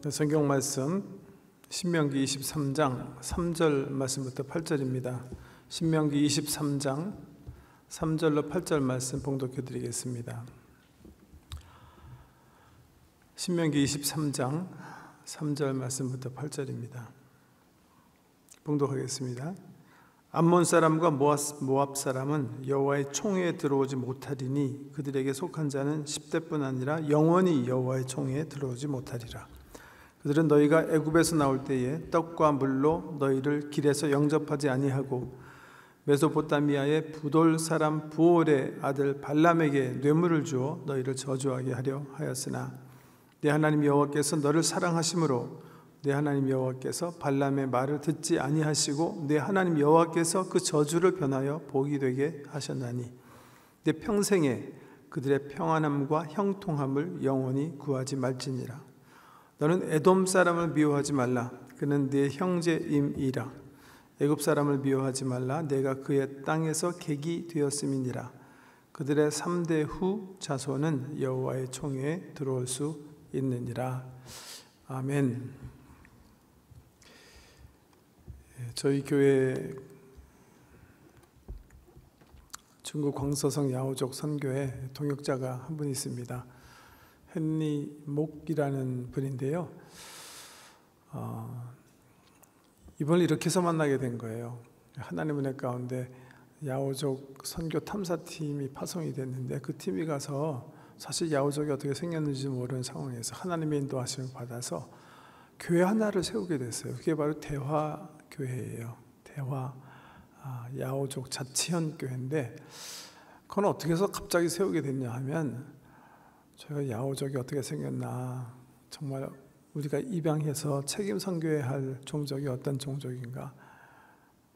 성경 말씀 신명기 23장 3절 말씀부터 8절입니다. 신명기 23장 3절로 8절 말씀 봉독해 드리겠습니다. 신명기 23장 3절 말씀부터 8절입니다. 봉독하겠습니다. 암몬 사람과 모압 사람은 여호와의 총회에 들어오지 못하리니 그들에게 속한 자는 10대뿐 아니라 영원히 여호와의 총회에 들어오지 못하리라. 그들은 너희가 애굽에서 나올 때에 떡과 물로 너희를 길에서 영접하지 아니하고 메소포타미아의 부돌 사람 부올의 아들 발람에게 뇌물을 주어 너희를 저주하게 하려 하였으나 내 하나님 여호와께서 너를 사랑하심으로 내 하나님 여호와께서 발람의 말을 듣지 아니하시고 내 하나님 여호와께서 그 저주를 변하여 복이 되게 하셨나니 내 평생에 그들의 평안함과 형통함을 영원히 구하지 말지니라. 너는 에돔 사람을 미워하지 말라. 그는 네 형제임이라. 애굽 사람을 미워하지 말라. 내가 그의 땅에서 객이 되었음이니라. 그들의 3대 후 자손은 여호와의 총회에 들어올 수 있느니라. 아멘. 저희 교회 중국 광서성 야오족 선교회 동역자가 한 분 있습니다. 헨리 목이라는 분인데요. 이번에 이렇게 해서 만나게 된 거예요. 하나님 은혜 가운데 야오족 선교 탐사팀이 파송이 됐는데 그 팀이 가서 사실 야오족이 어떻게 생겼는지 모르는 상황에서 하나님의 인도하심을 받아서 교회 하나를 세우게 됐어요. 그게 바로 대화교회예요. 대화 야오족 자치현 교회인데 그건 어떻게 해서 갑자기 세우게 됐냐 하면 저희가 야오족이 어떻게 생겼나, 정말 우리가 입양해서 책임 선교해야 할 종족이 어떤 종족인가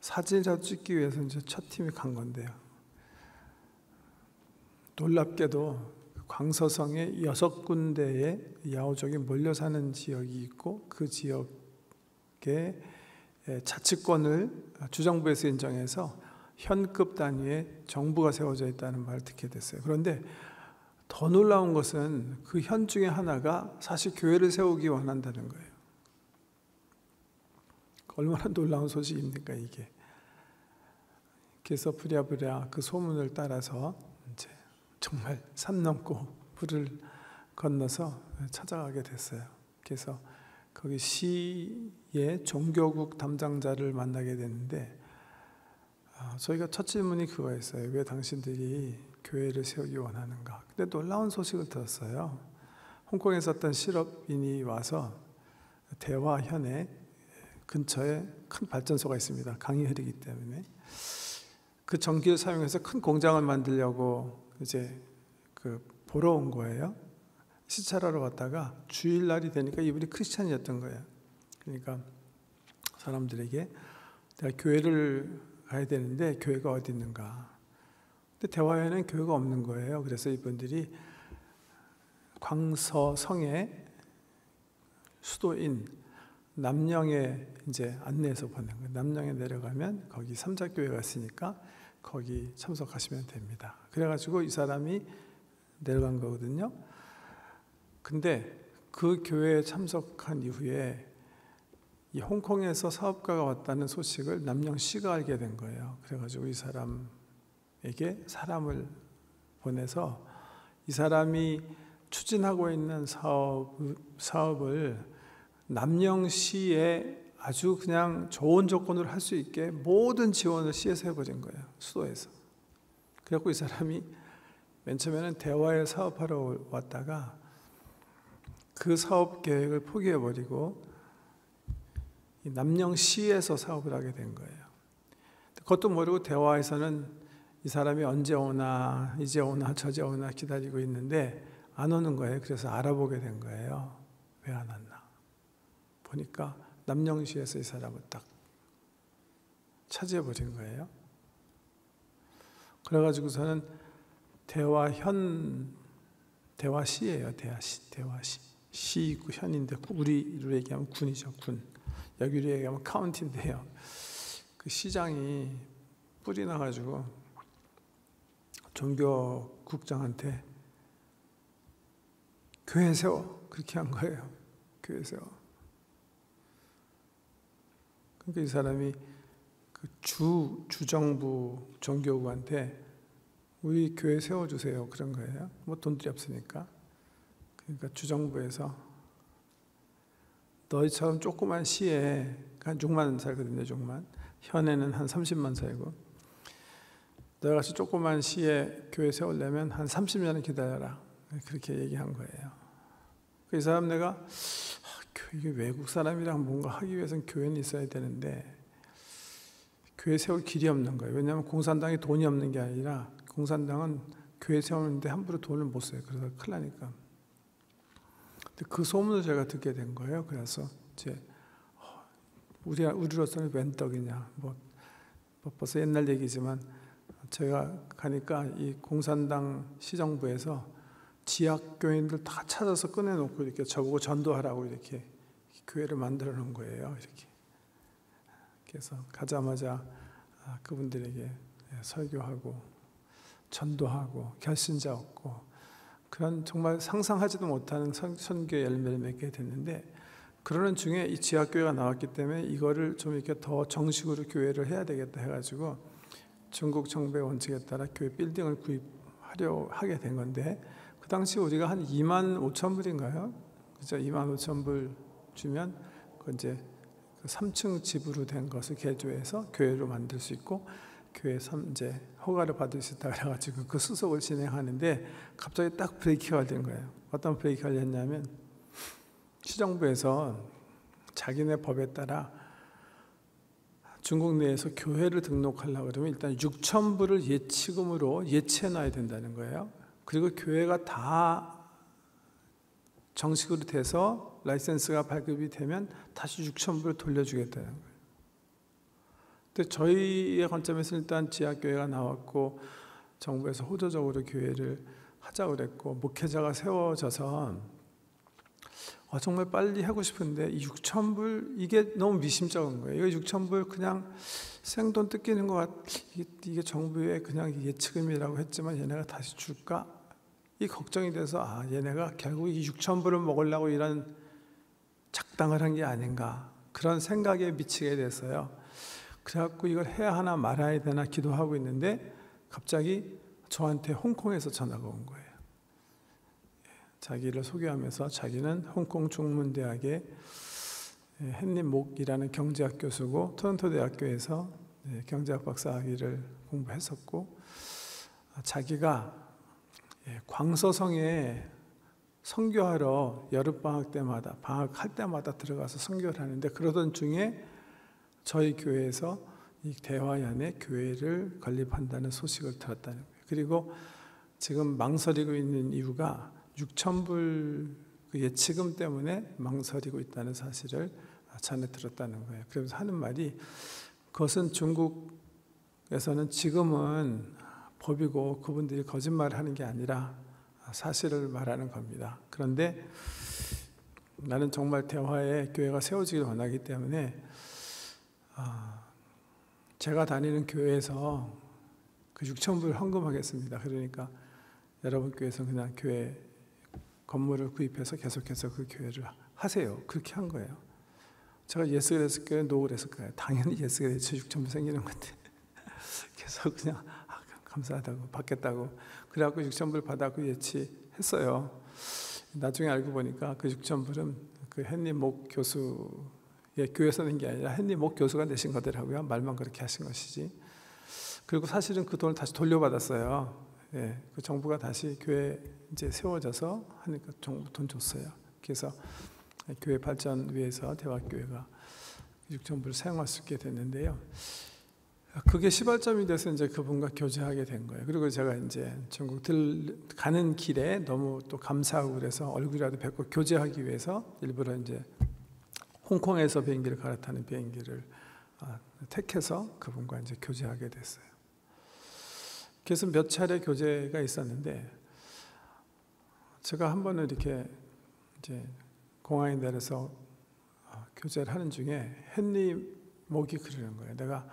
사진이라도 찍기 위해서 이제 첫 팀이 간 건데요. 놀랍게도 광서성에 6군데의 야오족이 몰려 사는 지역이 있고 그 지역의 자치권을 주정부에서 인정해서 현급 단위의 정부가 세워져 있다는 말을 듣게 됐어요. 그런데 더 놀라운 것은 그 현 중에 하나가 사실 교회를 세우기 원한다는 거예요. 얼마나 놀라운 소식입니까 이게. 그래서 부랴부랴 그 소문을 따라서 이제 정말 산 넘고 불을 건너서 찾아가게 됐어요. 그래서 거기 시의 종교국 담당자를 만나게 됐는데 저희가 첫 질문이 그거였어요. 왜 당신들이 교회를 세우기 원하는가? 근데 놀라운 소식을 들었어요. 홍콩에서 어떤 실업인이 와서 대화현에 근처에 큰 발전소가 있습니다. 강이 흐르기 때문에 그 전기를 사용해서 큰 공장을 만들려고 이제 보러 온 거예요. 시찰하러 왔다가 주일날이 되니까 이분이 크리스찬이었던 거예요. 그러니까 사람들에게 내가 교회를 가야 되는데 교회가 어디 있는가? 근데 대화에는 교회가 없는 거예요. 그래서 이분들이 광서성의 수도인 남령에 이제 안내해서 보낸 거예요. 남령에 내려가면 거기 삼자교회가 있으니까 거기 참석하시면 됩니다. 그래가지고 이 사람이 내려간 거거든요. 근데 그 교회에 참석한 이후에 이 홍콩에서 사업가가 왔다는 소식을 남령시가 알게 된 거예요. 그래가지고 이 사람에게 사람을 보내서 이 사람이 추진하고 있는 사업을 남령시에 아주 그냥 좋은 조건으로 할 수 있게 모든 지원을 시에서 해버린 거예요. 수도에서. 그래갖고 이 사람이 맨 처음에는 대화에 사업하러 왔다가 그 사업 계획을 포기해버리고 남령시에서 사업을 하게 된 거예요. 그것도 모르고 대화에서는 이 사람이 언제 오나, 이제 오나, 저제 오나 기다리고 있는데 안 오는 거예요. 그래서 알아보게 된 거예요. 왜 안 왔나? 보니까 남령시에서 이 사람을 딱 차지해버린 거예요. 그래가지고서는 대화시예요. 대화시. 시이고 현인데 우리로 얘기하면 군이죠. 군. 여기로 얘기하면 카운티인데요. 그 시장이 뿔이 나가지고 종교국장한테 교회 세워 그렇게 한 거예요. 교회 세워. 그러니까 이 사람이 그 주정부 종교국한테 우리 교회 세워주세요 그런 거예요. 뭐 돈들이 없으니까. 그러니까 주정부에서 너희처럼 조그만 시에 한 6만 살거든요. 6만. 현에는 한 30만 살고. 너희 같이 조그만 시에 교회 세우려면 한 30년은 기다려라. 그렇게 얘기한 거예요. 이 사람 내가 이게 외국 사람이랑 뭔가 하기 위해서는 교회는 있어야 되는데 교회 세울 길이 없는 거예요. 왜냐하면 공산당이 돈이 없는 게 아니라 공산당은 교회 세우는데 함부로 돈을 못 써요. 그래서 큰일 나니까. 근데 그 소문을 제가 듣게 된 거예요. 그래서 이제 우리로서는 웬 떡이냐. 뭐 벌써 옛날 얘기지만 제가 가니까 이 공산당 시정부에서 지학 교인들 다 찾아서 꺼내놓고 이렇게 저보고 전도하라고 이렇게 교회를 만들어 놓은 거예요. 이렇게. 그래서 가자마자 그분들에게 설교하고 전도하고 결신자 얻고 그런 정말 상상하지도 못하는 선교 열매를 맺게 됐는데 그러는 중에 이 지하교회가 나왔기 때문에 이거를 좀 이렇게 더 정식으로 교회를 해야 되겠다 해가지고 중국 정부의 원칙에 따라 교회 빌딩을 구입하려 하게 된 건데 그 당시 우리가 한 2만 5천 불인가요? 그죠? 2만 5천 불 주면 그 이제 3층 집으로 된 것을 개조해서 교회로 만들 수 있고 교회 이제 허가를 받을 수 있다 그래가지고 그 수속을 진행하는데 갑자기 딱 브레이크가 된 거예요. 어떤 브레이크가 됐냐면 시정부에서 자기네 법에 따라 중국 내에서 교회를 등록하려고 그러면 일단 6천 불을 예치금으로 예치해 놔야 된다는 거예요. 그리고 교회가 다 정식으로 돼서 라이센스가 발급이 되면 다시 6천 불을 돌려주겠다는 거예요. 근데 저희의 관점에서 일단 지하교회가 나왔고 정부에서 호조적으로 교회를 하자고 그랬고 목회자가 세워져서 정말 빨리 하고 싶은데 이 6천 불 이게 너무 미심쩍은 거예요. 이거 6천 불 그냥 생돈 뜯기는 것 이게 정부의 그냥 예치금이라고 했지만 얘네가 다시 줄까? 이 걱정이 돼서 얘네가 결국 이 6천 불을 먹으려고 이런 작당을 한 게 아닌가 그런 생각에 미치게 됐어요. 그래갖고 이걸 해야 하나 말아야 되나 기도하고 있는데 갑자기 저한테 홍콩에서 전화가 온 거예요. 자기를 소개하면서 자기는 홍콩 중문대학의 헨리 목이라는 경제학 교수고 토론토 대학교에서 경제학 박사학위를 공부했었고 자기가 광서성에 선교하러 여름방학 때마다 방학할 때마다 들어가서 선교를 하는데 그러던 중에 저희 교회에서 이 대화연의 교회를 건립한다는 소식을 들었다는 거예요. 그리고 지금 망설이고 있는 이유가 6천 불 예치금 때문에 망설이고 있다는 사실을 전해 들었다는 거예요. 그래서 하는 말이 그것은 중국에서는 지금은 법이고 그분들이 거짓말을 하는 게 아니라 사실을 말하는 겁니다. 그런데 나는 정말 대화의 교회가 세워지길 원하기 때문에 제가 다니는 교회에서 그 6천 불 헌금하겠습니다. 그러니까 여러분 교회에서 그냥 교회 건물을 구입해서 계속해서 그 교회를 하세요. 그렇게 한 거예요. 제가 예스 그랬을까요? 노 그랬을까요? 당연히 예스 그랬죠. 6천 불 생기는 건데. 그래서 그냥 감사하다고 받겠다고 그래갖고 6천 불 받았고 예치했어요. 나중에 알고 보니까 그 6천 불은 그 헨리 목 교수의 교회에서 낸 게 아니라 헨리 목 교수가 내신 거더라고요. 말만 그렇게 하신 것이지. 그리고 사실은 그 돈을 다시 돌려받았어요. 그 정부가 다시 교회 이제 세워져서 하니까 정부 돈 줬어요. 그래서 교회 발전 위해서 대화교회가 6천 불을 사용할 수 있게 됐는데요. 그게 시발점이 돼서 이제 그분과 교제하게 된 거예요. 그리고 제가 이제 중국 가는 길에 너무 또 감사하고 그래서 얼굴이라도 뵙고 교제하기 위해서 일부러 이제 홍콩에서 비행기를 갈아타는 비행기를 택해서 그분과 이제 교제하게 됐어요. 그래서 몇 차례 교제가 있었는데 제가 한 번은 이렇게 이제 공항에 내려서 교제를 하는 중에 헨리 목이 그러는 거예요. 내가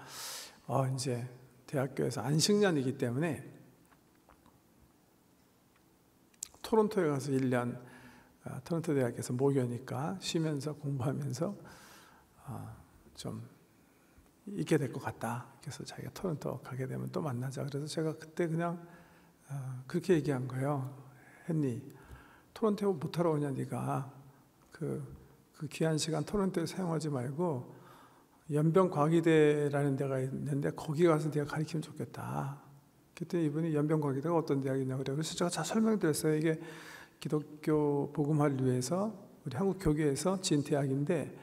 이제 대학교에서 안식년이기 때문에 토론토에 가서 1년 토론토 대학에서 모교니까 쉬면서 공부하면서 좀 있게 될 것 같다. 그래서 자기가 토론토 가게 되면 또 만나자. 그래서 제가 그때 그냥 그렇게 얘기한 거예요. 헨리, 토론토 못 하러 오냐 네가. 그 귀한 시간 토론토에 사용하지 말고 연변과기대라는 데가 있는데 거기 가서 네가 가르치면 좋겠다. 그때 이분이 연변과기대가 어떤 대학이냐고 그래요. 그래서 제가 잘 설명드렸어요. 이게 기독교 복음화를 위해서 우리 한국 교계에서 진 대학인데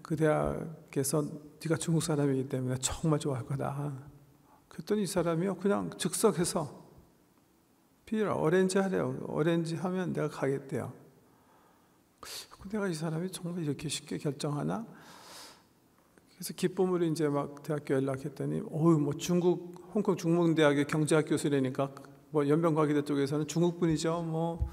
그 대학에서 네가 중국 사람이기 때문에 정말 좋아할 거다. 그랬더니 이 사람이요 그냥 즉석해서 비라 어렌지 하래요. 어렌지 하면 내가 가겠대요. 내가 이 사람이 정말 이렇게 쉽게 결정하나? 그래서 기쁨으로 이제 막 대학교 연락했더니 뭐 중국 홍콩 중문대학의 경제학 교수라니까 뭐 연변과기대 쪽에서는 중국분이죠. 뭐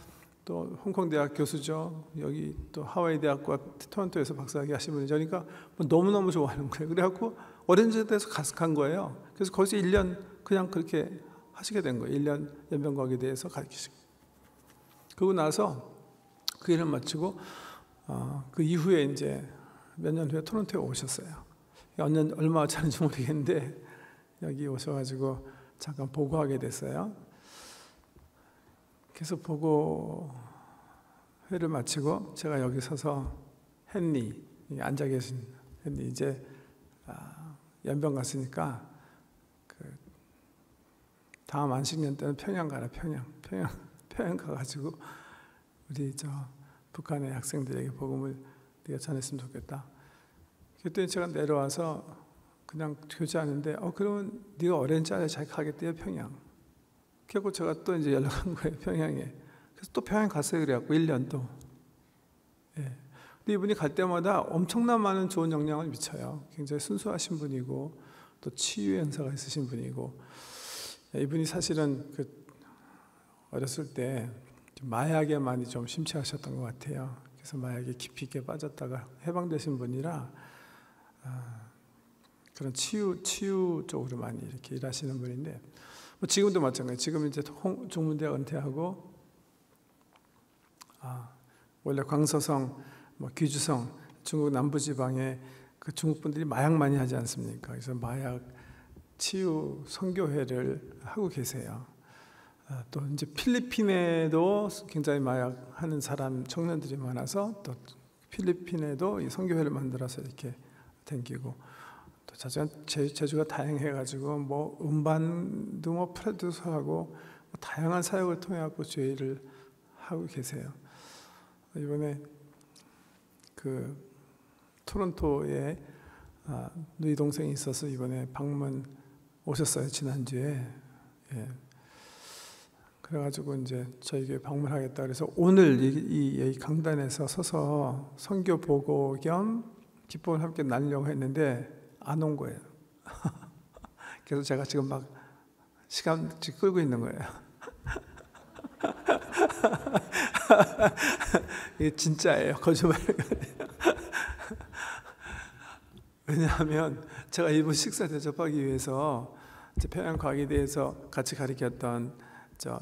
또 홍콩 대학 교수죠. 여기 또 하와이 대학과 토론토에서 박사학위 하신 분이죠. 그러니까 뭐 너무너무 좋아하는 거예요. 그래갖고 어렌지대에서 간 거예요. 그래서 거기서 1년 그냥 그렇게 하시게 된 거예요. 1년 연변과기대에서 가르치시고. 그러고 나서 그 일을 마치고 그 이후에 이제 몇 년 후에 토론토에 오셨어요. 얼마 차는지 모르겠는데 여기 오셔가지고 잠깐 보고하게 됐어요. 그래서 보고회를 마치고 제가 여기 서서 헨리 앉아 계신 헨리 이제 연변 갔으니까 그 다음 안식년 때는 평양 가라. 평양 가가지고 우리 북한의 학생들에게 복음을 네가 전했으면 좋겠다. 그때 제가 내려와서 그냥 교제하는데 그러면 네가 어렌지 안에 잘 가겠대요 평양. 그리고 제가 또 이제 연락한 거예요 평양에. 그래서 또 평양 갔어요. 그래갖고 1년 또. 예. 근데 이분이 갈 때마다 엄청난 많은 좋은 영향을 미쳐요. 굉장히 순수하신 분이고 또 치유 연사가 있으신 분이고 이분이 사실은 어렸을 때 마약에 많이 좀 심취하셨던 것 같아요. 그래서 마약에 깊이 있게 빠졌다가 해방되신 분이라 그런 치유 쪽으로 많이 이렇게 일하시는 분인데 뭐 지금도 마찬가지. 지금 이제 중문대학 은퇴하고 원래 광서성, 뭐 귀주성 중국 남부지방에 그 중국 분들이 마약 많이 하지 않습니까? 그래서 마약 치유 선교회를 하고 계세요. 또 이제 필리핀에도 굉장히 마약 하는 청년들이 많아서 또 필리핀에도 이 선교회를 만들어서 이렇게 댕기고 또 제주가 다양해가지고 뭐 음반도 뭐 프로듀서하고 뭐 다양한 사역을 통해 갖고 주의를 하고 계세요. 이번에 그 토론토에 누이 동생이 있어서 이번에 방문 오셨어요. 지난주에. 예. 그래가지고 이제 저희 교회 방문하겠다 그래서 오늘 이 강단에서 서서 선교 보고 겸 기쁨을 함께 나누려고 했는데 안 온 거예요. 그래서 제가 지금 막 시간 끌고 있는 거예요. 이게 진짜예요. 거짓말이 아니에요. 왜냐하면 제가 이분 식사 대접하기 위해서 평양과기대에서 같이 가르쳤던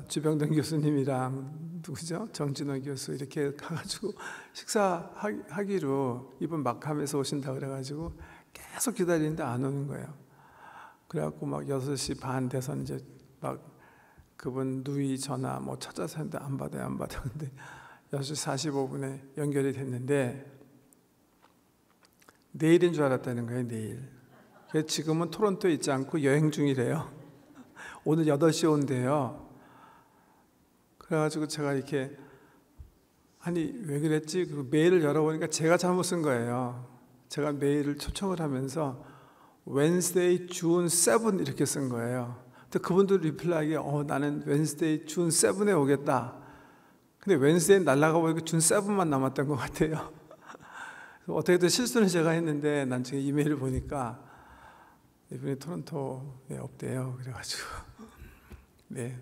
주병동 교수님이랑 누구죠? 정진호 교수 이렇게 가가지고 식사하기로 이분 막함에서 오신다 그래가지고 계속 기다리는데 안 오는 거예요. 그래갖고 막 6시 반 돼서 이제 막 그분 누이 전화 뭐 찾아서 했는데 안 받아요. 근데 6시 45분에 연결이 됐는데 내일인 줄 알았다는 거예요. 내일. 그래서 지금은 토론토에 있지 않고 여행 중이래요. 오늘 8시에 온대요. 그래가지고 제가 이렇게 아니 왜 그랬지? 그 메일을 열어보니까 제가 잘못 쓴 거예요. 제가 메일을 초청을 하면서 Wednesday, June 7 이렇게 쓴 거예요. 근데 그분들 리플라이에 나는 Wednesday, June 7에 오겠다. 근데 Wednesday 날라가 보니까 June 7만 남았던 것 같아요. 어떻게든 실수는 제가 했는데 나중에 이메일을 보니까 이분이 토론토에 없대요. 그래가지고 네,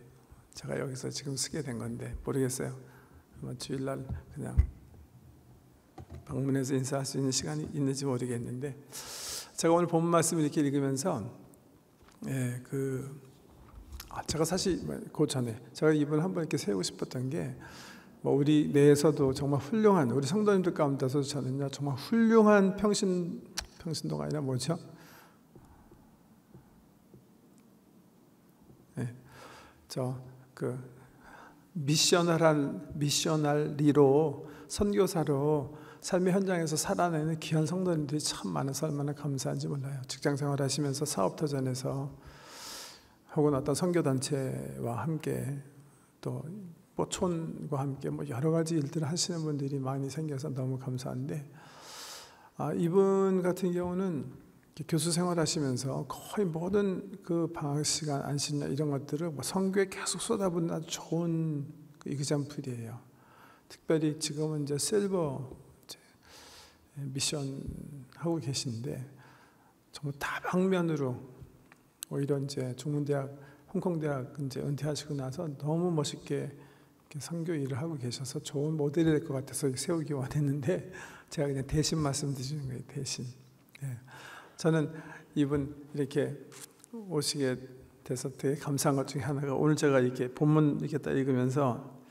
제가 여기서 지금 쓰게 된 건데 모르겠어요. 아마 주일날 그냥 방문해서 인사할 수 있는 시간이 있는지 모르겠는데 제가 오늘 본 말씀을 이렇게 읽으면서 제가 사실 그 전에 제가 이분을 한번 이렇게 세우고 싶었던 게 뭐 우리 내에서도 정말 훌륭한 우리 성도님들 가운데서 저는요 정말 훌륭한 평신도가 아니라 뭐죠? 네, 그 미셔널리로 선교사로 삶의 현장에서 살아내는 귀한 성도님들이 참 많아서 얼마나 감사한지 몰라요. 직장생활 하시면서 사업터전에서 혹은 어떤 선교단체와 함께 또 촌과 함께 뭐 여러 가지 일들을 하시는 분들이 많이 생겨서 너무 감사한데, 이분 같은 경우는 교수 생활하시면서 거의 모든 그 방학 시간, 안식년 이런 것들을 뭐 선교에 계속 쏟아붓는 아주 좋은 그 example이에요. 특별히 지금은 이제 실버 미션 하고 계신데 정말 다방면으로 오히려 이제 중문대학, 홍콩대학 이제 은퇴하시고 나서 너무 멋있게 선교 일을 하고 계셔서 좋은 모델이 될 것 같아서 세우기 원했는데 제가 그냥 대신 말씀드리는 거예요. 대신. 네. 저는 이분 이렇게 오시게 돼서 되게 감사한 것 중에 하나가 오늘 제가 이렇게 본문 이렇게 딱 읽으면서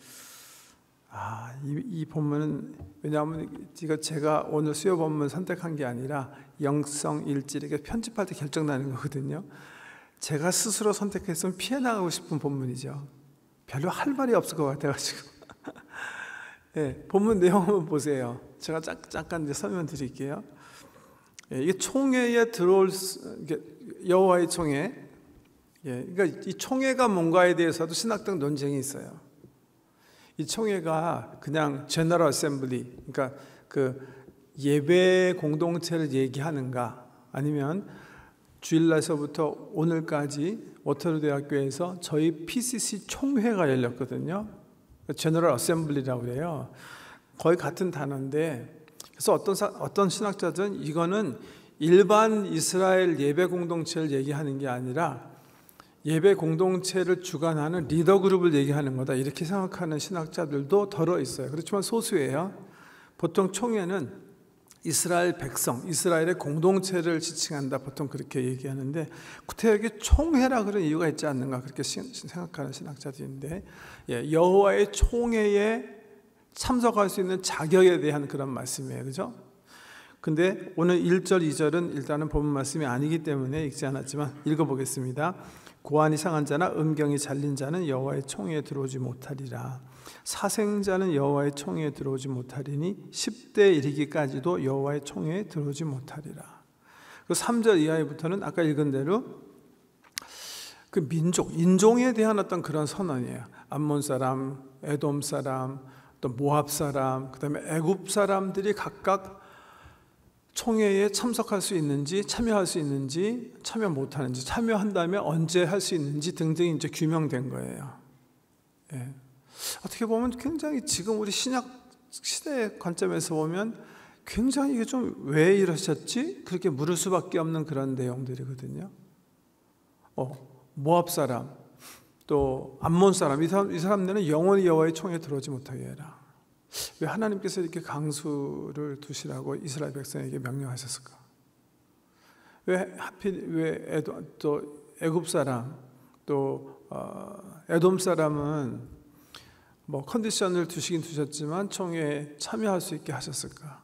이 본문은 왜냐하면 이거 제가 오늘 수요 본문 선택한 게 아니라 영성 일지에게 편집할 때 결정나는 거거든요. 제가 스스로 선택했으면 피해 나가고 싶은 본문이죠. 별로 할 말이 없을 것 같아가지고. 네, 본문 내용 한번 보세요. 제가 잠깐 이제 설명드릴게요. 이게 총회에 들어올 여호와의 총회. 그러니까 이 총회가 뭔가에 대해서도 신학적 논쟁이 있어요. 이 총회가 그냥 제너럴 어셈블리, 그러니까 그 예배 공동체를 얘기하는가, 아니면 주일날서부터 오늘까지 워터루 대학교에서 저희 PCC 총회가 열렸거든요. 제너럴 어셈블리라고 그래요. 거의 같은 단어인데, 그래서 어떤 신학자들은 이거는 일반 이스라엘 예배 공동체를 얘기하는 게 아니라 예배 공동체를 주관하는 리더 그룹을 얘기하는 거다, 이렇게 생각하는 신학자들도 덜어 있어요. 그렇지만 소수예요. 보통 총회는 이스라엘 백성, 이스라엘의 공동체를 지칭한다, 보통 그렇게 얘기하는데 구태여기 총회라 그런 이유가 있지 않는가, 그렇게 생각하는 신학자들인데, 여호와의 총회에 참석할 수 있는 자격에 대한 그런 말씀이에요. 그죠? 근데 오늘 1절, 2절은 일단은 본문 말씀이 아니기 때문에 읽지 않았지만 읽어보겠습니다. 고안이 상한 자나 음경이 잘린 자는 여호와의 총회에 들어오지 못하리라. 사생자는 여호와의 총회에 들어오지 못하리니 10대 이르기까지도 여호와의 총회에 들어오지 못하리라. 그 3절 이하부터는 아까 읽은 대로 그 민족, 인종에 대한 어떤 그런 선언이에요. 암몬 사람, 에돔 사람, 또 모압 사람, 그다음에 애굽 사람들이 각각 총회에 참석할 수 있는지, 참여할 수 있는지, 참여 못하는지, 참여한다면 언제 할 수 있는지 등등이 이제 규명된 거예요. 예. 어떻게 보면 굉장히 지금 우리 신약 시대의 관점에서 보면 굉장히 이게 좀 왜 이러셨지? 그렇게 물을 수밖에 없는 그런 내용들이거든요. 모압 사람, 또 암몬 사람, 이 사람들은 영원히 여호와의 총회에 들어오지 못하게 해라. 왜 하나님께서 이렇게 강수를 두시라고 이스라엘 백성에게 명령하셨을까? 왜 하필 또 애굽 사람, 또 에돔 사람은 뭐 컨디션을 두시긴 두셨지만 총회에 참여할 수 있게 하셨을까?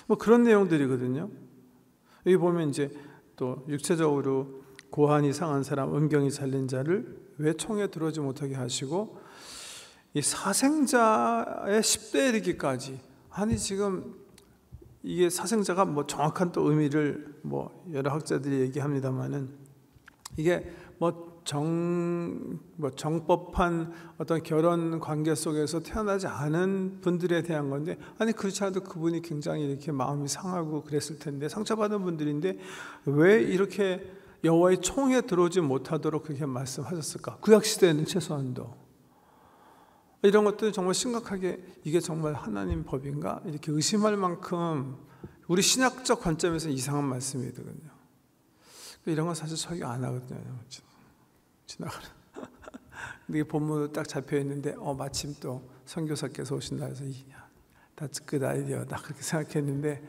뭐 그런 내용들이거든요. 여기 보면 이제 또 육체적으로 고환이 상한 사람, 음경이 잘린 자를 왜 총회에 들어오지 못하게 하시고, 이 사생자의 10대 이르기까지, 아니 지금 이게 사생자가 뭐 정확한 또 의미를 뭐 여러 학자들이 얘기합니다만은 이게 정법한 어떤 결혼 관계 속에서 태어나지 않은 분들에 대한 건데, 아니 그렇지 않아도 그분이 굉장히 이렇게 마음이 상하고 그랬을 텐데, 상처받은 분들인데 왜 이렇게 여호와의 총회에 들어오지 못하도록 그렇게 말씀하셨을까? 구약 시대에는 최소한도 이런 것들 정말 심각하게 이게 정말 하나님 법인가? 이렇게 의심할 만큼 우리 신학적 관점에서 이상한 말씀이거든요. 이런 건 사실 설교 안 하거든요. 지나가는. 근데 본문으로 딱 잡혀 있는데 마침 또 선교사께서 오신다 해서 that's good idea 딱 그렇게 생각했는데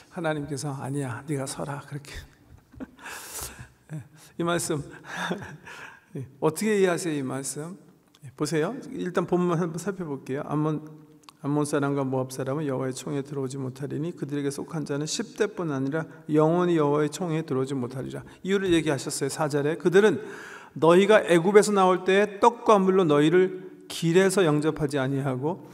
하나님께서 아니야, 네가 서라, 그렇게. 이 말씀 어떻게 이해하세요? 이 말씀 보세요. 일단 본문 한번 살펴볼게요. 암몬 사람과 모압 사람은 여호와의 총에 들어오지 못하리니 그들에게 속한 자는 10대뿐 아니라 영원히 여호와의 총에 들어오지 못하리라. 이유를 얘기하셨어요. 4절에 그들은 너희가 애굽에서 나올 때에 떡과 물로 너희를 길에서 영접하지 아니하고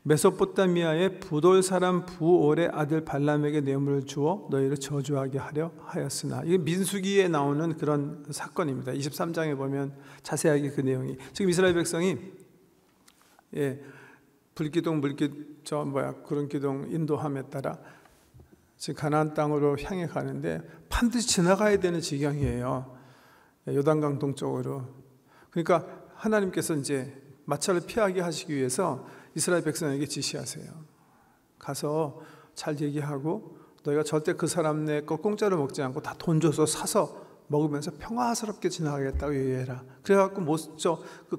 메소포타미아의 부돌 사람 부올의 아들 발람에게 뇌물을 주어 너희를 저주하게 하려 하였으나, 이게 민수기에 나오는 그런 사건입니다. 23장에 보면 자세하게 그 내용이, 지금 이스라엘 백성이 불기둥 구름기둥 인도함에 따라 지금 가나안 땅으로 향해 가는데 반드시 지나가야 되는 지경이에요. 요단강 동쪽으로. 그러니까 하나님께서 이제 마차를 피하게 하시기 위해서 이스라엘 백성에게 지시하세요. 가서 잘 얘기하고 너희가 절대 그 사람 내 거 공짜로 먹지 않고 다 돈 줘서 사서 먹으면서 평화스럽게 지나가겠다고 얘기해라. 그래갖고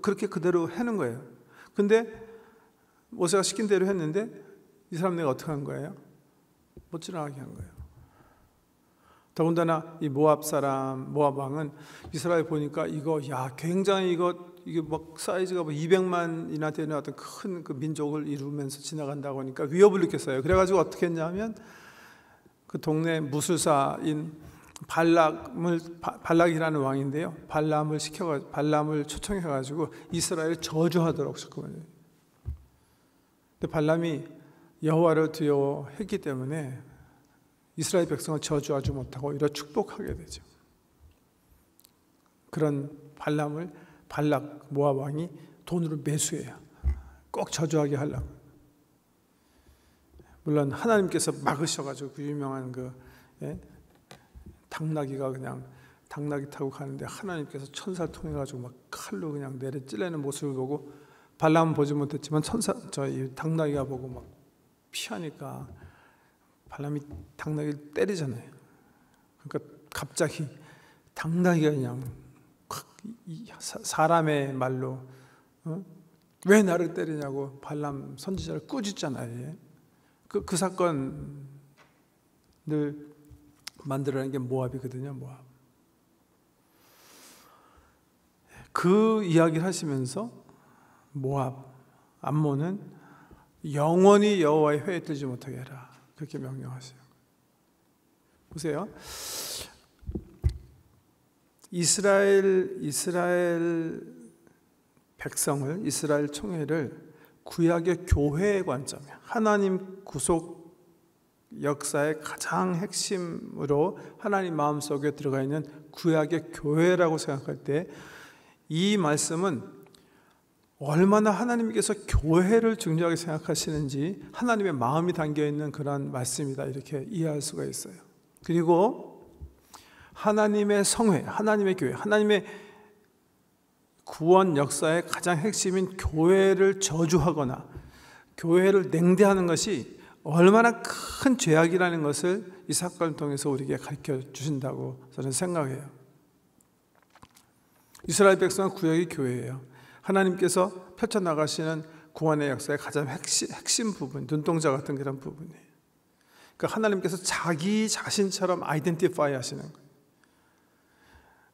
그렇게 그대로 하는 거예요. 근데 모세가 시킨 대로 했는데 이 사람 내가 어떻게 한 거예요? 못 지나가게 한 거예요. 더군다나 이 모압 왕은 이스라엘 보니까 굉장히 이게 막 사이즈가 200만이나 되는 어떤 큰 그 민족을 이루면서 지나간다고 하니까 위협을 느꼈어요. 그래가지고 어떻게 했냐면 그 동네 무술사인 발락이라는 왕인데요. 발람을 초청해가지고 이스라엘을 저주하도록 시켰거든요. 근데 발람이 여호와를 두려워했기 때문에 이스라엘 백성을 저주하지 못하고 오히려 축복하게 되죠. 그런 발락 모압 왕이 돈으로 매수해요. 꼭 저주하게 하려고. 물론 하나님께서 막으셔가지고 그 유명한 당나귀가 그냥 당나귀 타고 가는데 하나님께서 천사를 통해가지고 막 칼로 그냥 내려 찔러내는 모습을 보고 발람은 보지 못했지만 당나귀가 보고 막 피하니까 발람이 당나귀를 때리잖아요. 그러니까 갑자기 당나귀가 그냥 사람의 말로 왜 나를 때리냐고 발람 선지자를 꾸짖잖아요. 그 사건을 만들어낸 게 모압이거든요. 모압. 그 이야기를 하시면서 암몬은 영원히 여호와의 회에 들지 못하게 해라, 그렇게 명령하세요. 보세요. 이스라엘 백성을, 이스라엘 총회를 구약의 교회의 관점에, 하나님 구속 역사의 가장 핵심으로 하나님 마음속에 들어가 있는 구약의 교회라고 생각할 때 이 말씀은 얼마나 하나님께서 교회를 중요하게 생각하시는지 하나님의 마음이 담겨있는 그런 말씀이다, 이렇게 이해할 수가 있어요. 그리고 하나님의 성회, 하나님의 교회, 하나님의 구원 역사의 가장 핵심인 교회를 저주하거나 교회를 냉대하는 것이 얼마나 큰 죄악이라는 것을 이 사건을 통해서 우리에게 가르쳐 주신다고 저는 생각해요. 이스라엘 백성은 구약의 교회예요. 하나님께서 펼쳐나가시는 구원의 역사의 가장 핵심 부분, 눈동자 같은 그런 부분이에요. 그러니까 하나님께서 자기 자신처럼 아이덴티파이 하시는 거예요.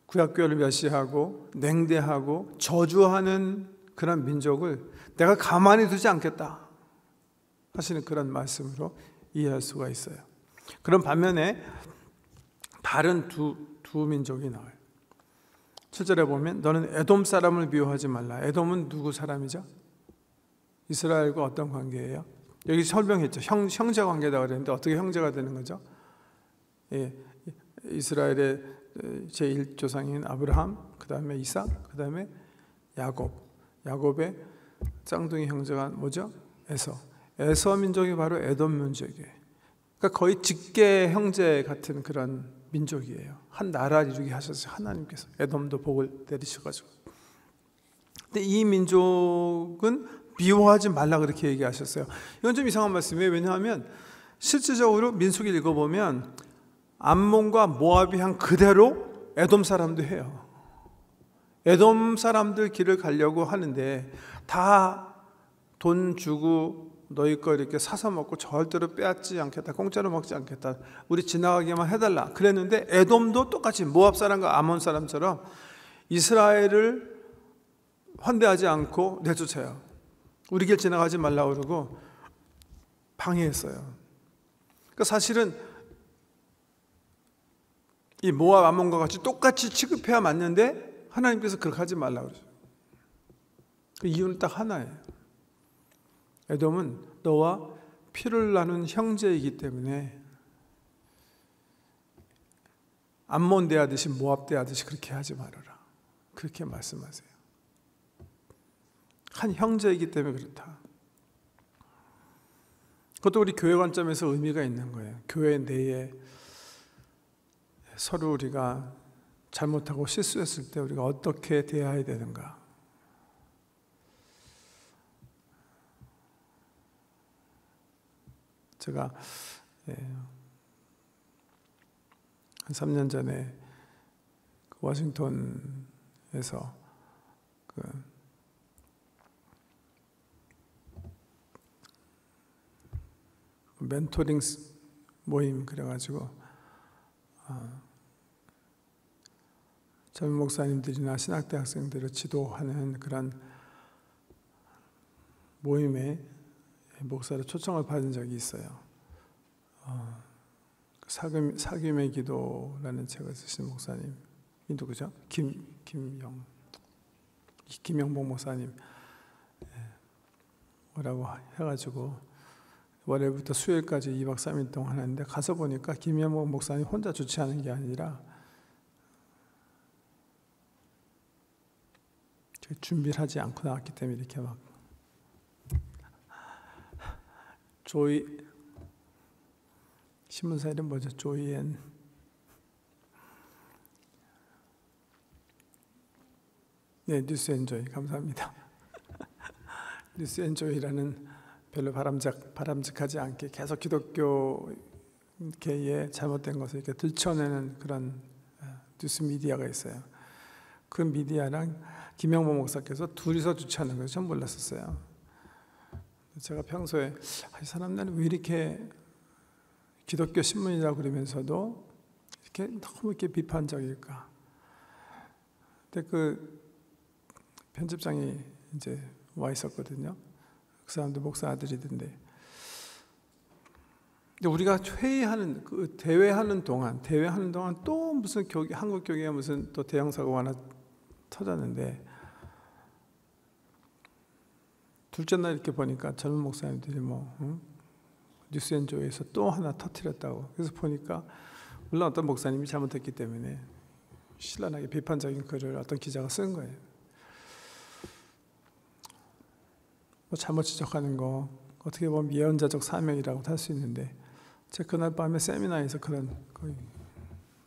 구약교회를 멸시하고 냉대하고 저주하는 그런 민족을 내가 가만히 두지 않겠다 하시는 그런 말씀으로 이해할 수가 있어요. 그런 반면에 다른 두 민족이 나와요. 7절에 보면 너는 에돔 사람을 미워하지 말라. 에돔은 누구 사람이죠? 이스라엘과 어떤 관계예요? 여기 설명했죠. 형제 관계다 그랬는데 어떻게 형제가 되는 거죠? 이스라엘의 제1조상인 아브라함, 그 다음에 이삭, 그 다음에 야곱의 쌍둥이 형제가 뭐죠? 에서 민족이 바로 에돔 민족이에요. 그러니까 거의 직계 형제 같은 그런 민족이에요. 한 나라를 이루게 하셨어요, 하나님께서. 에돔도 복을 내리셔가지고. 근데 이 민족은 미워하지 말라 그렇게 얘기하셨어요. 이건 좀 이상한 말씀이에요. 왜냐하면 실질적으로 민수기를 읽어보면 암몬과 모압이 한 그대로 에돔 사람도 해요. 에돔 사람들 길을 가려고 하는데 다 돈 주고 너희 거 이렇게 사서 먹고 절대로 빼앗지 않겠다, 공짜로 먹지 않겠다, 우리 지나가게만 해달라 그랬는데 에돔도 똑같이 모압 사람과 아몬 사람처럼 이스라엘을 환대하지 않고 내쫓아요. 우리 길 지나가지 말라고 그러고 방해했어요. 그러니까 사실은 이 모압 암몬과 같이 똑같이 취급해야 맞는데 하나님께서 그렇게 하지 말라고 그러죠. 그 이유는 딱 하나예요. 에돔은 너와 피를 나눈 형제이기 때문에 암몬 대하듯이 모압 대하듯이 그렇게 하지 말아라. 그렇게 말씀하세요. 한 형제이기 때문에 그렇다. 그것도 우리 교회 관점에서 의미가 있는 거예요. 교회 내에 서로 우리가 잘못하고 실수했을 때 우리가 어떻게 대해야 되는가. 제가 한 3년 전에 워싱턴에서 멘토링 모임 그래가지고 젊은 목사님들이나 신학대 학생들을 지도하는 그런 모임에 목사로 초청을 받은 적이 있어요. 사귐의 기도라는 책을 쓰신 목사님, 누구죠? 김영복 목사님 뭐라고 해가지고 월요일부터 수요일까지 2박 3일 동안 하는데 가서 보니까 김영복 목사님 혼자 주최하는 게 아니라 준비를 하지 않고 나왔기 때문에 이렇게 막 조이 신문사 이름 뭐죠? 조이앤 네, 뉴스엔조이 감사합니다. 뉴스엔조이라는 별로 바람직하지 않게 계속 기독교계에 잘못된 것을 이렇게 들춰내는 그런 뉴스 미디어가 있어요. 그 미디어랑 김영보 목사께서 둘이서 주최하는 걸 전 몰랐었어요. 제가 평소에 이 사람들은 왜 이렇게 기독교 신문이라고 그러면서도 이렇게 너무 이렇게 비판적일까? 근데 그 편집장이 이제 와 있었거든요. 그 사람도 목사 아들이던데. 근데 우리가 회의하는 그 대회하는 동안 또 무슨 한국 교회에 무슨 또 대형 사고가 하나 터졌는데 둘째 날 이렇게 보니까 젊은 목사님들이 뉴스엔조에서 또 하나 터뜨렸다고. 그래서 보니까 물론 어떤 목사님이 잘못했기 때문에 신랄하게 비판적인 글을 어떤 기자가 쓴 거예요. 잘못 지적하는 거 어떻게 보면 예언자적 사명이라고 할 수 있는데 제가 그날 밤에 세미나에서 그런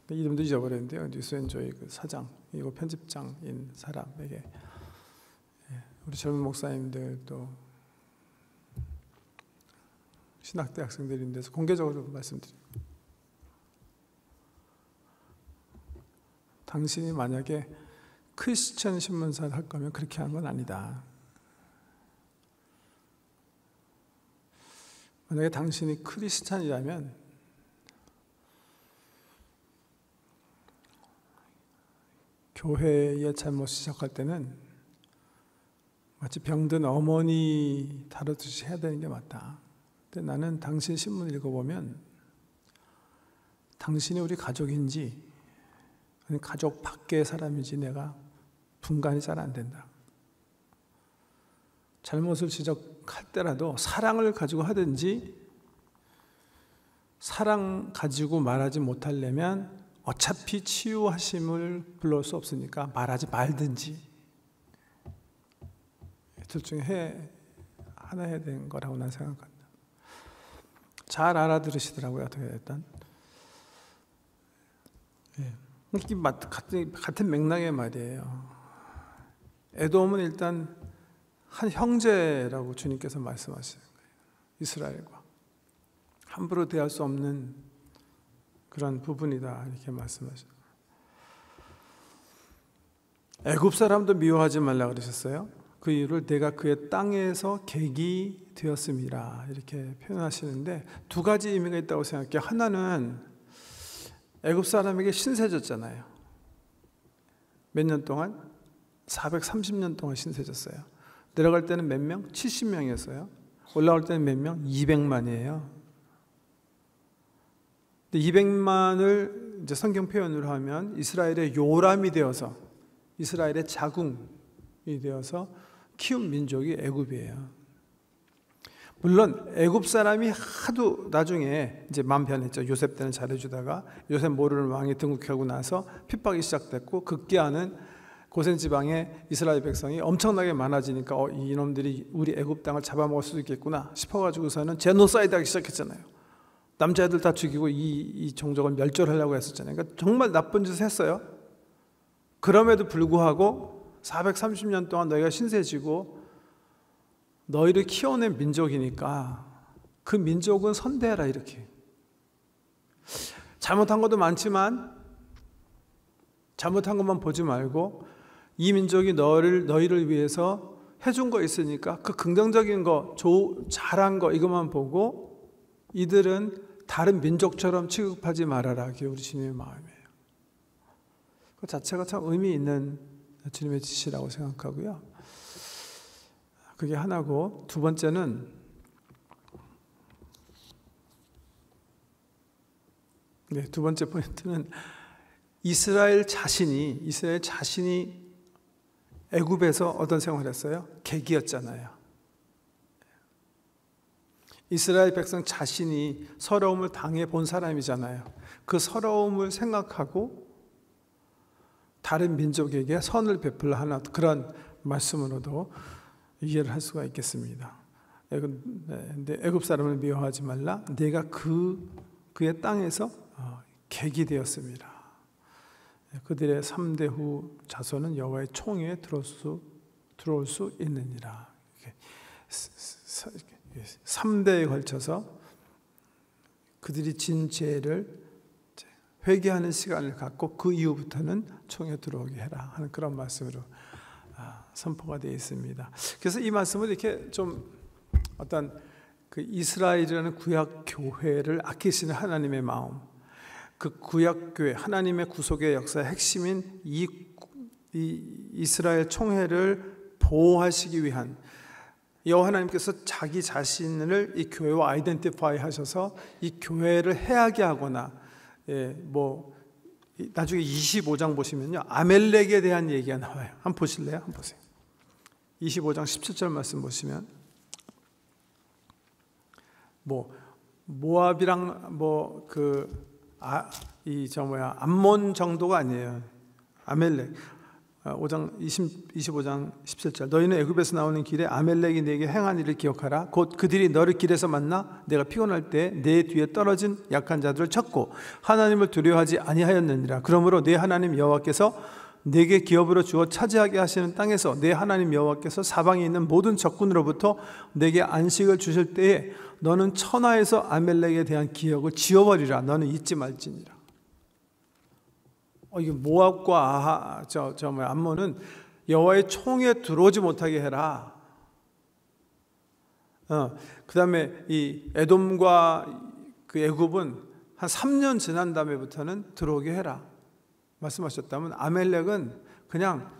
이름도 잊어버렸는데요. 뉴스엔조의 그 사장이고 편집장인 사람에게 우리 젊은 목사님들도 신학대 학생들인데서 공개적으로 말씀드립니다. 당신이 만약에 크리스천 신문사를 할 거면 그렇게 하는 건 아니다. 만약에 당신이 크리스찬이라면 교회의 잘못 시작할 때는 마치 병든 어머니 다루듯이 해야 되는 게 맞다. 근데 나는 당신 신문 읽어보면 당신이 우리 가족인지 아니 가족 밖의 사람인지 내가 분간이 잘 안 된다. 잘못을 지적할 때라도 사랑을 가지고 하든지 사랑 가지고 말하지 못하려면 어차피 치유하심을 불러올 수 없으니까 말하지 말든지 둘 중에 하나 해야 되는 거라고 난 생각합니다. 잘 알아들으시더라고요. 어떻게 됐든. 같은 맥락의 말이에요. 에돔은 일단 한 형제라고 주님께서 말씀하시는 거예요. 이스라엘과 함부로 대할 수 없는 그런 부분이다 이렇게 말씀하시는 거예요. 애굽 사람도 미워하지 말라 그러셨어요. 그 이유를 내가 그의 땅에서 객이 되었음이라 이렇게 표현하시는데 두 가지 의미가 있다고 생각해요. 하나는 애굽 사람에게 신세졌잖아요. 몇 년 동안 430년 동안 신세졌어요. 내려갈 때는 몇 명? 70명이었어요. 올라올 때는 몇 명? 200만이에요. 200만을 이제 성경 표현으로 하면 이스라엘의 요람이 되어서, 이스라엘의 자궁이 되어서 키운 민족이 애굽이에요. 물론 애굽 사람이 하도 나중에 이제 마음 변했죠. 요셉 때는 잘해주다가 요셉 모르는 왕이 등극하고 나서 핍박이 시작됐고, 급기야는 고센 지방에 이스라엘 백성이 엄청나게 많아지니까 이놈들이 우리 애굽 땅을 잡아먹을 수도 있겠구나 싶어가지고서는 제노사이드하기 시작했잖아요. 남자애들 다 죽이고 이 종족을 멸절하려고 했었잖아요. 그러니까 정말 나쁜 짓을 했어요. 그럼에도 불구하고 430년 동안 너희가 신세지고 너희를 키워낸 민족이니까 그 민족은 선대해라, 이렇게. 잘못한 것도 많지만 잘못한 것만 보지 말고 이 민족이 너희를 위해서 해준 거 있으니까 그 긍정적인 거, 잘한 거 이것만 보고 이들은 다른 민족처럼 취급하지 말아라. 그게 우리 주님의 마음이에요. 그 자체가 참 의미 있는 주님의 지시라고 생각하고요. 그게 하나고, 두 번째는 두 번째 포인트는 이스라엘 자신이 애굽에서 어떤 생활을 했어요? 객이었잖아요. 이스라엘 백성 자신이 서러움을 당해 본 사람이잖아요. 그 서러움을 생각하고 다른 민족에게 선을 베풀라 하는 그런 말씀으로도 이해를 할 수가 있겠습니다. 근데 애굽 사람을 미워하지 말라. 내가 그의 땅에서 객이 되었습니다. 그들의 3대 후 자손은 여호와의 총회에 들어올 수 있느니라. 3대에 걸쳐서 그들이 진 죄를 회개하는 시간을 갖고 그 이후부터는 총회에 들어오게 해라 하는 그런 말씀으로 선포가 되어 있습니다. 그래서 이 말씀을 이렇게 좀 어떤 그 이스라엘이라는 구약 교회를 아끼시는 하나님의 마음, 그 구약 교회 하나님의 구속의 역사의 핵심인 이 이스라엘 총회를 보호하시기 위한 여호와 하나님께서 자기 자신을 이 교회와 아이덴티파이 하셔서 이 교회를 해하게 하거나, 나중에 25장 보시면요, 아멜렉에 대한 얘기가 나와요. 한번 보실래요? 한번 보세요. 25장 17절 말씀 보시면 모압이랑 암몬 정도가 아니에요. 아멜렉. 25장 17절. 너희는 애굽에서 나오는 길에 아멜렉이 내게 행한 일을 기억하라. 곧 그들이 너를 길에서 만나 내가 피곤할 때 내 뒤에 떨어진 약한 자들을 쳤고 하나님을 두려워하지 아니하였느니라. 그러므로 내 하나님 여호와께서 내게 기업으로 주어 차지하게 하시는 땅에서 내 하나님 여호와께서 사방에 있는 모든 적군으로부터 내게 안식을 주실 때에 너는 천하에서 아멜렉에 대한 기억을 지워버리라. 너는 잊지 말지니라. 이게 모압과 암몬은 여호와의 총에 들어오지 못하게 해라. 그 다음에 이 에돔과 그 애굽은 한 3년 지난 다음에부터는 들어오게 해라 말씀하셨다면, 아멜렉은 그냥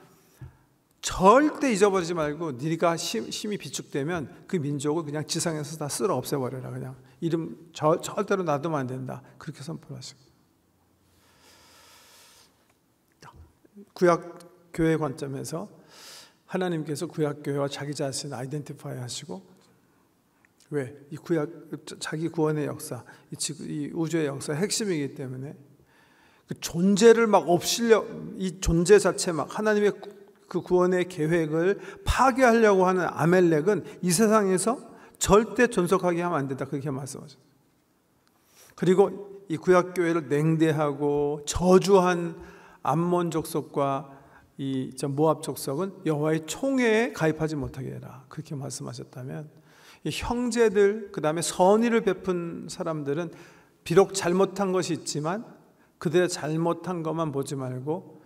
절대 잊어버리지 말고 네가 힘이 비축되면 그 민족을 그냥 지상에서 다 쓸어 없애버려라. 그냥 이름 절대로 놔두면 안 된다. 그렇게 선포하시고, 구약 교회 관점에서 하나님께서 구약 교회와 자기 자신을 아이덴티파이 하시고, 왜? 이 구약 자기 구원의 역사, 이 우주의 역사의 핵심이기 때문에 그 존재를 막 이 존재 자체 막 하나님의 그 구원의 계획을 파괴하려고 하는 아멜렉은 이 세상에서 절대 존속하게 하면 안 된다. 그렇게 말씀하셨어요. 그리고 이 구약 교회를 냉대하고 저주한 암몬 족속과 이 모압 족속은 여호와의 총회에 가입하지 못하게 해라. 그렇게 말씀하셨다면, 이 형제들, 그 다음에 선의를 베푼 사람들은 비록 잘못한 것이 있지만 그들의 잘못한 것만 보지 말고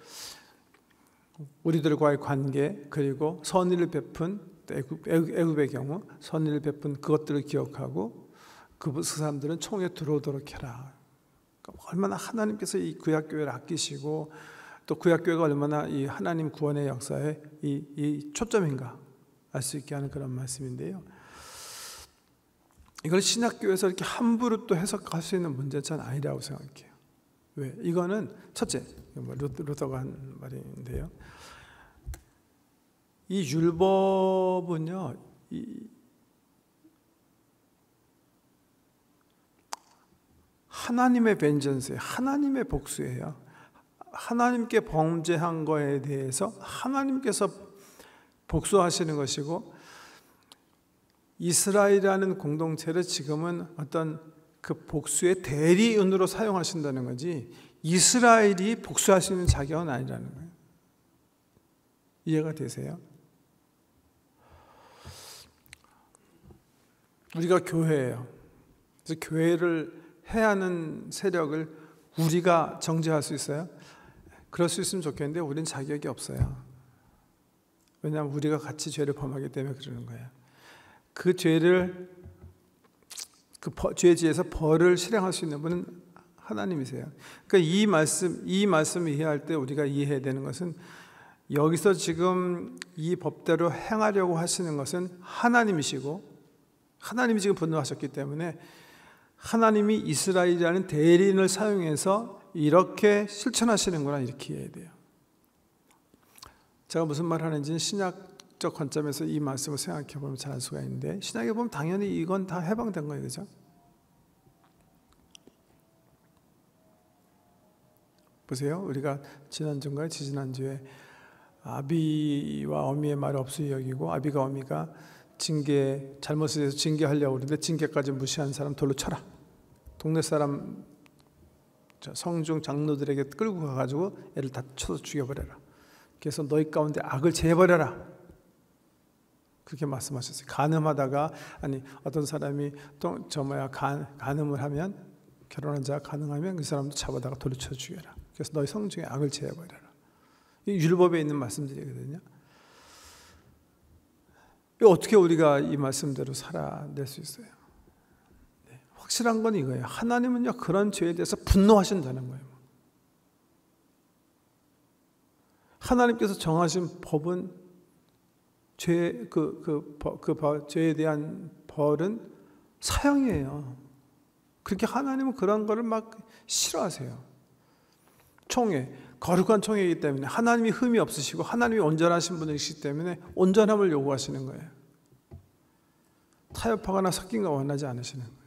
우리들과의 관계, 그리고 선의를 베푼 애굽의 경우 선의를 베푼 그것들을 기억하고 그 사람들은 총에 들어오도록 해라. 얼마나 하나님께서 이 구약교회를 아끼시고 또 구약교회가 얼마나 이 하나님 구원의 역사에 이 초점인가 알 수 있게 하는 그런 말씀인데요. 이걸 신약교회에서 이렇게 함부로 또 해석할 수 있는 문제는 전 아니라고 생각해요. 왜? 이거는 첫째, 루터가 한 말인데요. 이 율법은요, 하나님의 벤전스예요. 하나님의 복수예요. 하나님께 범죄한 거에 대해서 하나님께서 복수하시는 것이고, 이스라엘이라는 공동체를 지금은 어떤 그 복수의 대리인으로 사용하신다는 거지, 이스라엘이 복수할 수 있는 자격은 아니라는 거예요. 이해가 되세요? 우리가 교회예요. 그래서 교회를 해야 하는 세력을 우리가 정죄할 수 있어요? 그럴 수 있으면 좋겠는데 우리는 자격이 없어요. 왜냐하면 우리가 같이 죄를 범하기 때문에 그러는 거예요. 그 죄를, 그 죄지에서 벌을 실행할 수 있는 분은 하나님이세요. 그러니까 이 말씀을 이해할 때 우리가 이해해야 되는 것은, 여기서 지금 이 법대로 행하려고 하시는 것은 하나님이시고, 하나님이 지금 분노하셨기 때문에 하나님이 이스라엘이라는 대리인을 사용해서 이렇게 실천하시는구나, 이렇게 이해해야 돼요. 제가 무슨 말 하는지는 신약적 관점에서 이 말씀을 생각해 보면 잘 알 수가 있는데, 신약에 보면 당연히 이건 다 해방된 거예요. 그죠? 보세요. 우리가 지난주인가요? 지지난주에 아비와 어미의 말을 없이 여기고, 아비가 어미가 잘못을 해서 징계하려고 그러는데 징계까지 무시한 사람 돌로 쳐라. 동네 사람 성중 장로들에게 끌고 가가지고 애를 다 쳐서 죽여버려라. 그래서 너희 가운데 악을 제해버려라. 그렇게 말씀하셨어요. 간음하다가, 어떤 사람이 간음을 하면, 결혼한 자가 가능하면 그 사람도 잡아다가 돌로 쳐 죽여라. 그래서 너희 성중에 악을 제해버려라. 이 율법에 있는 말씀들이거든요. 어떻게 우리가 이 말씀대로 살아낼 수 있어요? 네, 확실한 건 이거예요. 하나님은요, 그런 죄에 대해서 분노하신다는 거예요. 하나님께서 정하신 법은 죄에 대한 벌은 사형이에요. 그렇게 하나님은 그런 거를 막 싫어하세요. 총회, 거룩한 총회이기 때문에, 하나님이 흠이 없으시고 하나님이 온전하신 분이시기 때문에 온전함을 요구하시는 거예요. 타협하거나 섞인 거 원하지 않으시는 거예요.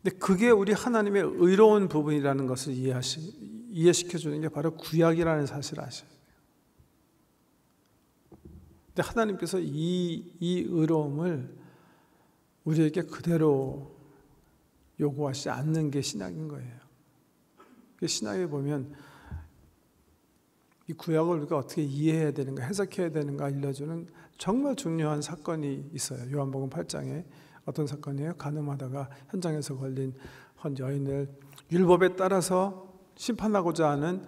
근데 그게 우리 하나님의 의로운 부분이라는 것을 이해시켜 주는 게 바로 구약이라는 사실을 아셔야 돼요. 근데 하나님께서 이 의로움을 우리에게 그대로 요구하시지 않는 게 신약인 거예요. 신약에 보면 이 구약을 우리가 어떻게 이해해야 되는가, 해석해야 되는가 알려주는 정말 중요한 사건이 있어요. 요한복음 8장에 어떤 사건이에요? 간음하다가 현장에서 걸린 한 여인을 율법에 따라서 심판하고자 하는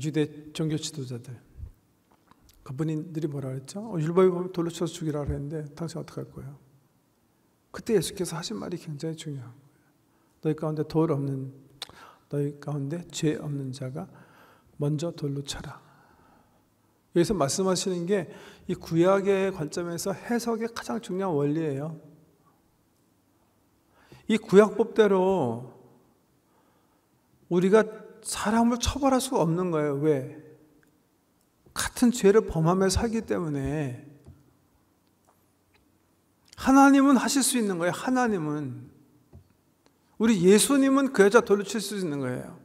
유대 종교 지도자들, 그분들이 뭐라 그랬죠? 율법에 보면 돌로 쳐서 죽이라 그랬는데 당신 어떻게 할 거예요? 그때 예수께서 하신 말이 굉장히 중요한 거예요. 너희 가운데 죄 없는 자가 먼저 돌로 쳐라. 여기서 말씀하시는 게 이 구약의 관점에서 해석의 가장 중요한 원리예요. 이 구약법대로 우리가 사람을 처벌할 수가 없는 거예요. 왜? 같은 죄를 범하며 살기 때문에. 하나님은 하실 수 있는 거예요. 하나님은. 우리 예수님은 그 여자 돌로 칠 수 있는 거예요.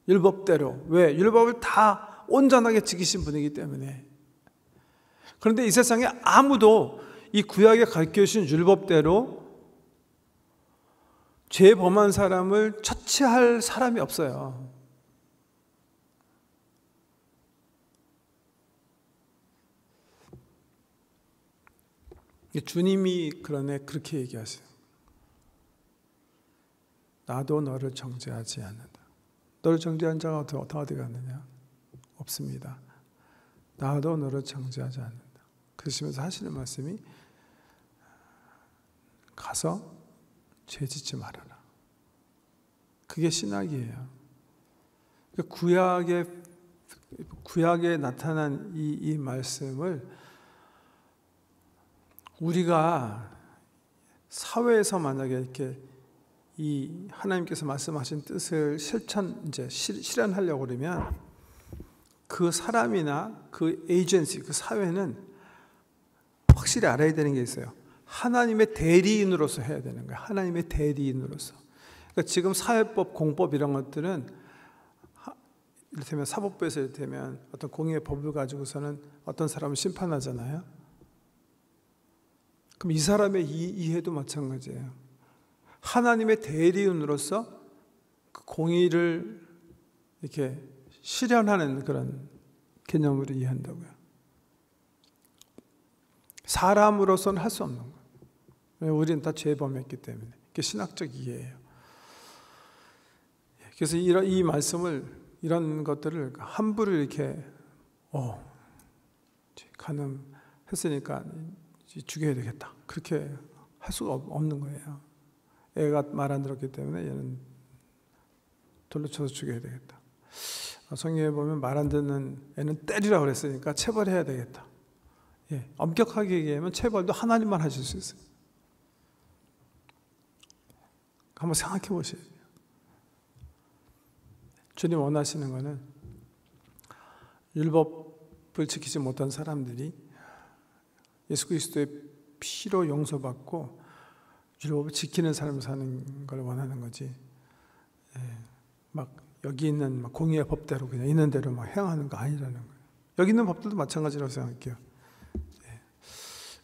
율법대로. 왜? 율법을 다 온전하게 지키신 분이기 때문에. 그런데 이 세상에 아무도 이 구약에 가르쳐주신 율법대로 죄 범한 사람을 처치할 사람이 없어요. 주님이 그렇게 얘기하세요. 나도 너를 정죄하지 않는다. 너를 정죄한 자가 어디 갔느냐? 없습니다. 나도 너를 정죄하지 않는다. 그러시면서 하시는 말씀이 가서 죄 짓지 말아라. 그게 신학이에요. 구약에 나타난 이 말씀을 우리가 사회에서 만약에 이렇게 이 하나님께서 말씀하신 뜻을 실현하려고 그러면 그 사람이나 그 에이전시, 그 사회는 확실히 알아야 되는 게 있어요. 하나님의 대리인으로서 해야 되는 거예요. 하나님의 대리인으로서. 그러니까 지금 사회법, 공법 이런 것들은 이를테면 사법부에서 이를테면 어떤 공의의 법을 가지고서는 어떤 사람을 심판하잖아요. 그럼 이 사람의 이해도 마찬가지예요. 하나님의 대리인으로서 그 공의를 이렇게 실현하는 그런 개념으로 이해한다고요. 사람으로서는 할 수 없는 거예요. 우리는 다 죄범했기 때문에. 그게 신학적 이해예요. 그래서 이 말씀을, 이런 것들을 함부로 이렇게 가늠했으니까 죽여야 되겠다, 그렇게 할 수가 없는 거예요. 애가 말 안 들었기 때문에 얘는 돌로 쳐서 죽여야 되겠다. 성경에 보면 말 안 듣는 애는 때리라고 그랬으니까 체벌해야 되겠다. 엄격하게 얘기하면 체벌도 하나님만 하실 수 있어요. 한번 생각해 보세요. 주님 원하시는 것은 율법을 지키지 못한 사람들이 예수 그리스도의 피로 용서받고 율법을 지키는 삶을 사는 걸 원하는 거지. 막 여기 있는 공의의 법대로 그냥 있는 대로 막 행하는 거 아니라는 거예요. 여기 있는 법들도 마찬가지라고 생각할게요.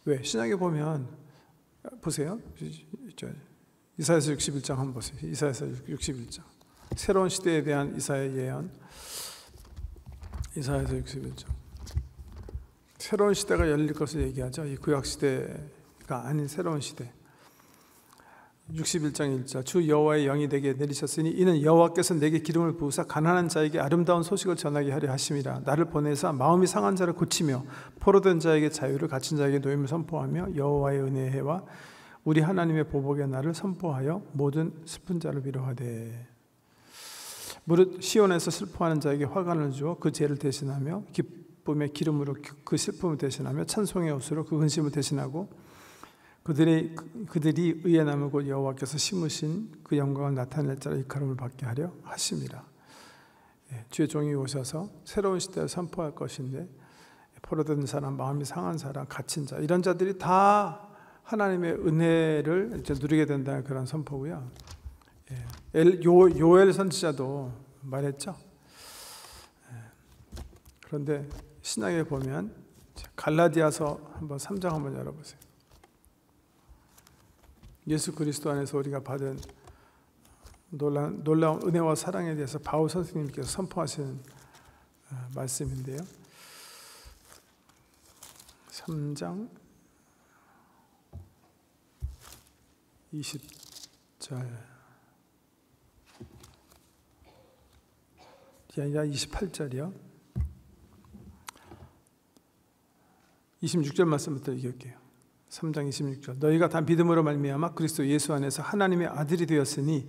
왜? 신약에 보면 보세요. 이사야서 61장 한번 보세요. 이사야서 61장. 새로운 시대에 대한 이사야의 예언. 이사야서 61장. 새로운 시대가 열릴 것을 얘기하죠. 이 구약 시대가 아닌 새로운 시대. 61장 1절. 주 여호와의 영이 내게 내리셨으니 이는 여호와께서 내게 기름을 부으사 가난한 자에게 아름다운 소식을 전하게 하려 하심이라. 나를 보내사 마음이 상한 자를 고치며 포로된 자에게 자유를, 갇힌 자에게 노임을 선포하며 여호와의 은혜의 해와 우리 하나님의 보복의 날을 선포하여 모든 슬픈 자를 위로하되. 무릇 시온에서 슬퍼하는 자에게 화관을 주어 그 죄를 대신하며 기쁨의 기름으로 그 슬픔을 대신하며 찬송의 옷으로 그 근심을 대신하고 그들이 의의 나무 곧 여호와께서 심으신 그 영광을 나타낼 자라 일컬음을 받게 하려 하심이라. 주의 종이 오셔서 새로운 시대를 선포할 것인데 포로된 사람, 마음이 상한 사람, 갇힌 자, 이런 자들이 다 하나님의 은혜를 이제 누리게 된다는 그런 선포고요. 요엘 선지자도 말했죠. 그런데 신약에 보면 갈라디아서 한번 3장 한번 열어보세요. 예수 그리스도 안에서 우리가 받은 놀라운 은혜와 사랑에 대해서 바울 선생님께서 선포하시는 말씀인데요. 3장 20절 아니라 28절이요. 26절 말씀부터 읽을게요. 3장 26절. 너희가 다 믿음으로 말미암아 그리스도 예수 안에서 하나님의 아들이 되었으니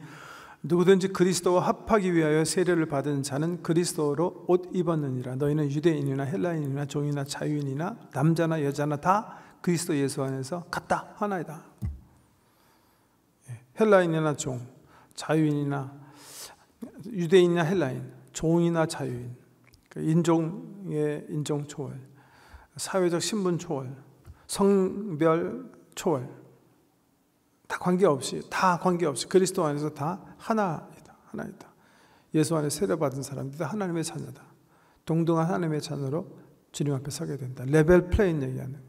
누구든지 그리스도와 합하기 위하여 세례를 받은 자는 그리스도로 옷 입었느니라. 너희는 유대인이나 헬라인이나 종이나 자유인이나 남자나 여자나 다 그리스도 예수 안에서 같다, 하나이다. 헬라인이나 종, 자유인이나 유대인이나 헬라인, 종이나 자유인, 인종의 인종 초월, 사회적 신분 초월, 성별 초월, 다 관계없이 그리스도 안에서 다 하나이다. 예수 안에 세례받은 사람들이 하나님의 자녀다. 동등한 하나님의 자녀로 주님 앞에 서게 된다. 레벨 플레인 얘기하는 거예요.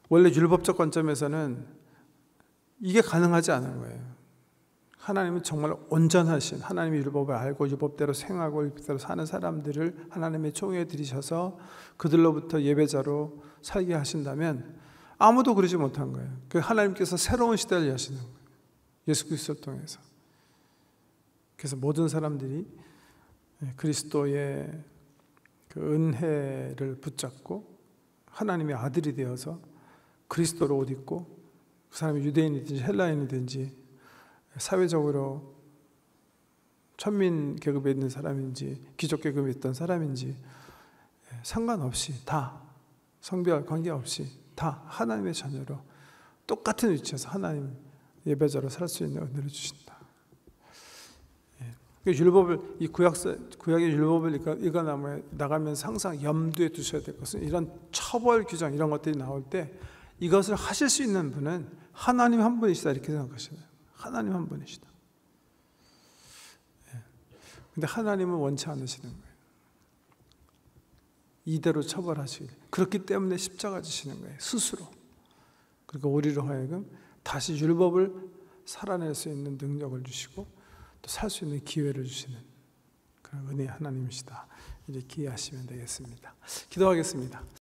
원래 율법적 관점에서는 이게 가능하지 않은 거예요. 하나님은 정말 온전하신, 하나님의 율법을 알고 율법대로 생하고 율법대로 사는 사람들을 하나님의 총회에 들이셔서 그들로부터 예배자로 살게 하신다면 아무도 그러지 못한 거예요. 그 하나님께서 새로운 시대를 여시는 거예요. 예수 그리스도를 통해서. 그래서 모든 사람들이 그리스도의 그 은혜를 붙잡고 하나님의 아들이 되어서 그리스도로 옷 입고, 그 사람이 유대인이든지 헬라인이든지 사회적으로 천민 계급에 있는 사람인지 귀족 계급에 있던 사람인지 상관없이 다 성별 관계없이 다 하나님의 자녀로 똑같은 위치에서 하나님 예배자로 살 수 있는 은혜를 주신다. 율법을 이 구약의 율법을 읽어 나가면서 항상 염두에 두셔야 될 것은 이런 처벌 규정 이런 것들이 나올 때 이것을 하실 수 있는 분은 하나님 한 분이시다 이렇게 생각하시나요? 하나님 한 분이시다. 근데 하나님은 원치 않으시는 거예요. 이대로 처벌하시길. 그렇기 때문에 십자가 지시는 거예요. 스스로. 그러니까 우리로 하여금 다시 율법을 살아낼 수 있는 능력을 주시고 또 살 수 있는 기회를 주시는 그런 은혜의 하나님이시다. 이렇게 이해하시면 되겠습니다. 기도하겠습니다.